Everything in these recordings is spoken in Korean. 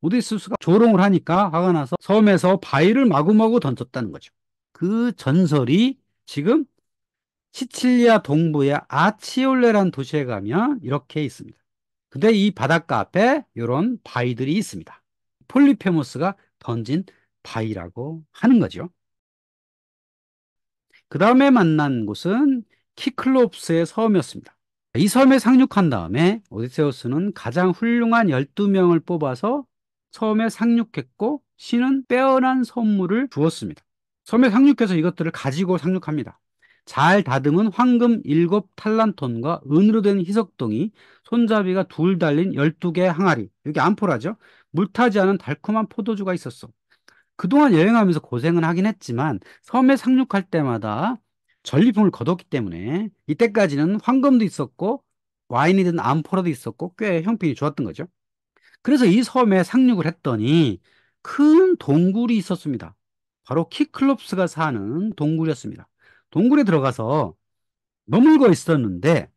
오디세우스가 조롱을 하니까 화가 나서 섬에서 바위를 마구마구 던졌다는 거죠. 그 전설이 지금 시칠리아 동부의 아치올레라는 도시에 가면 이렇게 있습니다. 근데 이 바닷가 앞에 이런 바위들이 있습니다. 폴리페모스가 던진 바위라고 하는 거죠. 그 다음에 만난 곳은 키클롭스의 섬이었습니다. 이 섬에 상륙한 다음에 오디세우스는 가장 훌륭한 12명을 뽑아서 섬에 상륙했고 신은 빼어난 선물을 주었습니다. 섬에 상륙해서 이것들을 가지고 상륙합니다. 잘 다듬은 황금 7탈란톤과 은으로 된 희석동이, 손잡이가 둘 달린 12개 항아리, 여기 암포라죠. 물타지 않은 달콤한 포도주가 있었어. 그동안 여행하면서 고생은 하긴 했지만 섬에 상륙할 때마다 전리품을 거뒀기 때문에 이때까지는 황금도 있었고 와인이든 암포라도 있었고 꽤 형편이 좋았던 거죠. 그래서 이 섬에 상륙을 했더니 큰 동굴이 있었습니다. 바로 키클롭스가 사는 동굴이었습니다. 동굴에 들어가서 머물고 있었는데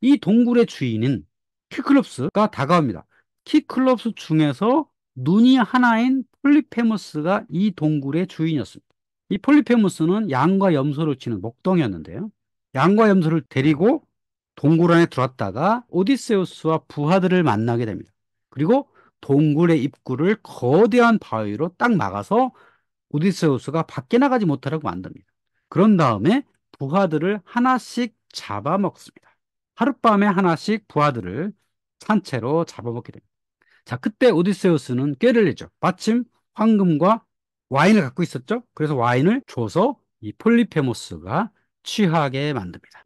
이 동굴의 주인인 키클롭스가 다가옵니다. 키클롭스 중에서 눈이 하나인 폴리페무스가 이 동굴의 주인이었습니다. 이 폴리페무스는 양과 염소를 치는 목동이었는데요. 양과 염소를 데리고 동굴 안에 들어왔다가 오디세우스와 부하들을 만나게 됩니다. 그리고 동굴의 입구를 거대한 바위로 딱 막아서 오디세우스가 밖에 나가지 못하라고 만듭니다. 그런 다음에 부하들을 하나씩 잡아먹습니다. 하룻밤에 하나씩 부하들을 산채로 잡아먹게 됩니다. 자, 그때 오디세우스는 꾀를 내죠. 마침 황금과 와인을 갖고 있었죠. 그래서 와인을 줘서 이 폴리페모스가 취하게 만듭니다.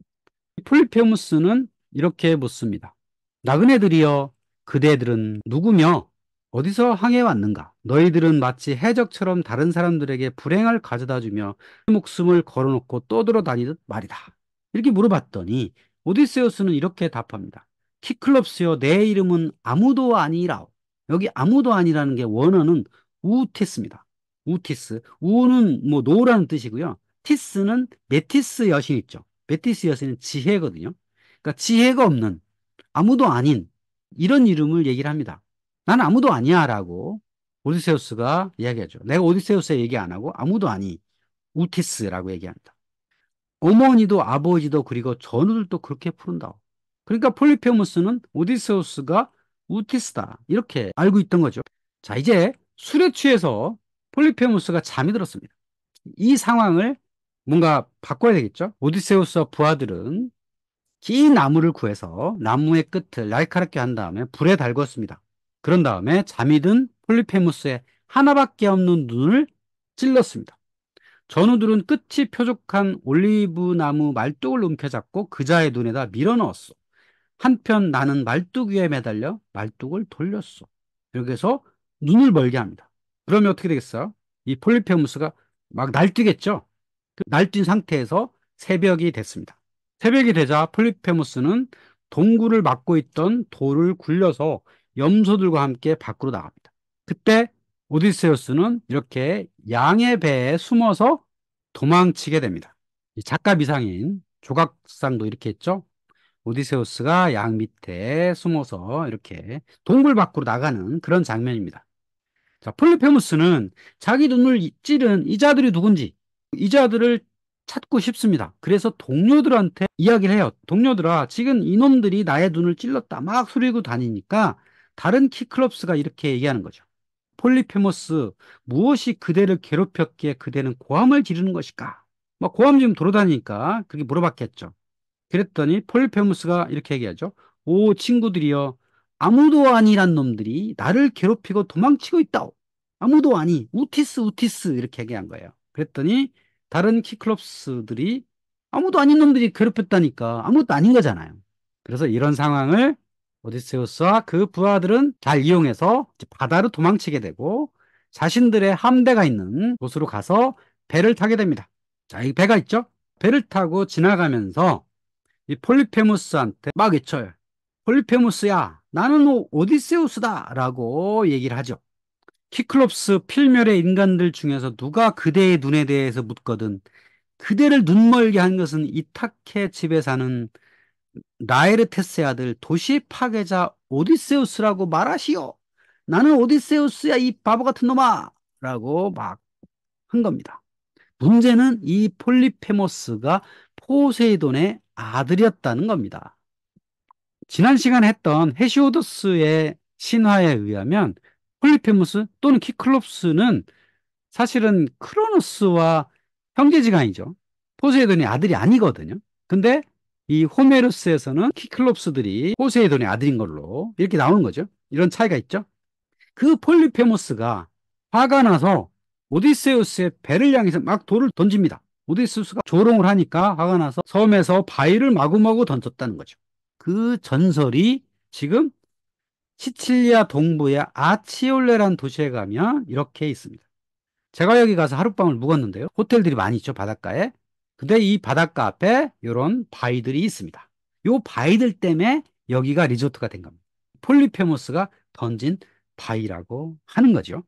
이 폴리페모스는 이렇게 묻습니다. 나그네들이여, 그대들은 누구며 어디서 항해 왔는가? 너희들은 마치 해적처럼 다른 사람들에게 불행을 가져다 주며 목숨을 걸어놓고 떠돌아다니듯 말이다. 이렇게 물어봤더니 오디세우스는 이렇게 답합니다. 키클롭스여, 내 이름은 아무도 아니라오. 여기 아무도 아니라는 게 원어는 우티스입니다. 우티스. 우는 뭐 노라는 뜻이고요. 티스는 메티스 여신 있죠. 메티스 여신은 지혜거든요. 그러니까 지혜가 없는, 아무도 아닌 이런 이름을 얘기를 합니다. 나는 아무도 아니야 라고 오디세우스가 이야기하죠. 내가 오디세우스에 얘기 안 하고 아무도 아니, 우티스라고 얘기합니다. 어머니도 아버지도 그리고 전우들도 그렇게 부른다. 그러니까 폴리페무스는 오디세우스가 우티스다 이렇게 알고 있던 거죠. 자, 이제 술에 취해서 폴리페무스가 잠이 들었습니다. 이 상황을 뭔가 바꿔야 되겠죠. 오디세우스와 부하들은 긴 나무를 구해서 나무의 끝을 날카롭게 한 다음에 불에 달궜습니다. 그런 다음에 잠이 든 폴리페무스의 하나밖에 없는 눈을 찔렀습니다. 전우들은 끝이 뾰족한 올리브 나무 말뚝을 움켜잡고 그자의 눈에다 밀어 넣었어. 한편 나는 말뚝 위에 매달려 말뚝을 돌렸어. 이렇게 해서 눈을 멀게 합니다. 그러면 어떻게 되겠어요? 이 폴리페무스가 막 날뛰겠죠? 그 날뛴 상태에서 새벽이 됐습니다. 새벽이 되자 폴리페무스는 동굴을 막고 있던 돌을 굴려서 염소들과 함께 밖으로 나갑니다. 그때 오디세우스는 이렇게 양의 배에 숨어서 도망치게 됩니다. 이 작가 미상인 조각상도 이렇게 했죠. 오디세우스가 양 밑에 숨어서 이렇게 동굴 밖으로 나가는 그런 장면입니다. 자, 폴리페무스는 자기 눈을 찌른 이자들이 누군지 이자들을 찾고 싶습니다. 그래서 동료들한테 이야기를 해요. 동료들아, 지금 이놈들이 나의 눈을 찔렀다. 막 소리고 다니니까 다른 키클롭스가 이렇게 얘기하는 거죠. 폴리페모스, 무엇이 그대를 괴롭혔기에 그대는 고함을 지르는 것일까? 막 고함 지금 돌아다니니까 그렇게 물어봤겠죠. 그랬더니 폴리페무스가 이렇게 얘기하죠. 오, 친구들이여, 아무도 아니란 놈들이 나를 괴롭히고 도망치고 있다오. 아무도 아니, 우티스, 우티스 이렇게 얘기한 거예요. 그랬더니 다른 키클롭스들이 아무도 아닌 놈들이 괴롭혔다니까 아무것도 아닌 거잖아요. 그래서 이런 상황을 오디세우스와 그 부하들은 잘 이용해서 이제 바다로 도망치게 되고 자신들의 함대가 있는 곳으로 가서 배를 타게 됩니다. 자, 이 배가 있죠? 배를 타고 지나가면서 이 폴리페무스한테 막 외쳐요. 폴리페무스야, 나는 오디세우스다 라고 얘기를 하죠. 키클롭스 필멸의 인간들 중에서 누가 그대의 눈에 대해서 묻거든 그대를 눈멀게 한 것은 이타케 집에 사는 나에르테스의 아들 도시 파괴자 오디세우스라고 말하시오. 나는 오디세우스야, 이 바보 같은 놈아! 라고 막 한 겁니다. 문제는 이 폴리페모스가 포세이돈의 아들이었다는 겁니다. 지난 시간에 했던 헤시오도스의 신화에 의하면 폴리페모스 또는 키클롭스는 사실은 크로노스와 형제지간이죠. 포세이돈의 아들이 아니거든요. 근데 이 호메로스에서는 키클롭스들이 포세이돈의 아들인 걸로 이렇게 나오는 거죠. 이런 차이가 있죠. 그 폴리페모스가 화가 나서 오디세우스의 배를 향해서 막 돌을 던집니다. 오디세우스가 조롱을 하니까 화가 나서 섬에서 바위를 마구마구 던졌다는 거죠. 그 전설이 지금 시칠리아 동부의 아치올레라는 도시에 가면 이렇게 있습니다. 제가 여기 가서 하룻밤을 묵었는데요. 호텔들이 많이 있죠, 바닷가에. 근데 이 바닷가 앞에 이런 바위들이 있습니다. 이 바위들 때문에 여기가 리조트가 된 겁니다. 폴리페모스가 던진 바위라고 하는 거죠.